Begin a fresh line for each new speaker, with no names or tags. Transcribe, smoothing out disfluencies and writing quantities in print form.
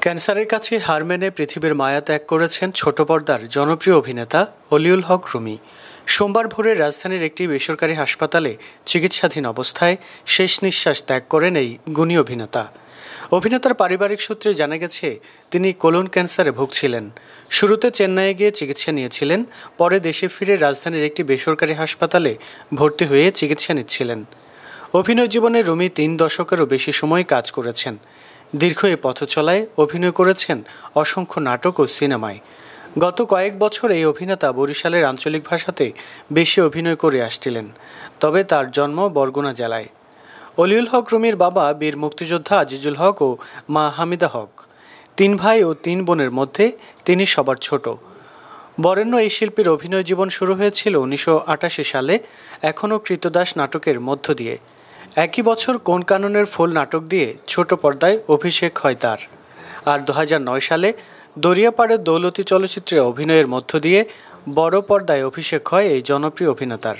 ক্যান্সারের কাছে হার মেনে পৃথিবীর মায়া ত্যাগ করেছেন ছোট পর্দার জনপ্রিয় অভিনেতা অলিউল হক রুমি। সোমবার ভোরে রাজধানীর একটি বেসরকারি হাসপাতালে চিকিৎসাধীন অবস্থায় শেষ নিঃশ্বাস ত্যাগ করেন এই গুণী অভিনেতা। অভিনেতার পারিবারিক সূত্রে জানা গেছে, তিনি কোলন ক্যান্সারে ভুগছিলেন। শুরুতে চেন্নাইয়ে গিয়ে চিকিৎসা নিয়েছিলেন, পরে দেশে ফিরে রাজধানীর একটি বেসরকারি হাসপাতালে ভর্তি হয়ে চিকিৎসা নিচ্ছিলেন। অভিনয় জীবনে রুমি 3 দশকেরও বেশি সময় কাজ করেছেন। দীর্ঘ এই পথচলায় অভিনয় করেছেন অসংখ্য নাটক ও সিনেমায়। গত কয়েক বছর এই অভিনেতা বরিশালের আঞ্চলিক ভাষাতে বেশি অভিনয় করে আসছিলেন, তবে তার জন্ম বরগুনা জেলায়। অলিউল হক রুমির বাবা বীর মুক্তিযোদ্ধা আজিজুল হক ও মা হামিদা হক। 3 ভাই ও 3 বোনের মধ্যে তিনি সবার ছোট। বরেণ্য এই শিল্পীর অভিনয় জীবন শুরু হয়েছিল 1988 সালে এখনও কৃতদাস নাটকের মধ্য দিয়ে। একই বছর কোন কাননের ফুল নাটক দিয়ে ছোট পর্দায় অভিষেক হয় তার। আর 2009 সালে দরিয়াপাড়ের দৌলতী চলচ্চিত্রে অভিনয়ের মধ্য দিয়ে বড় পর্দায় অভিষেক হয় এই জনপ্রিয় অভিনেতার।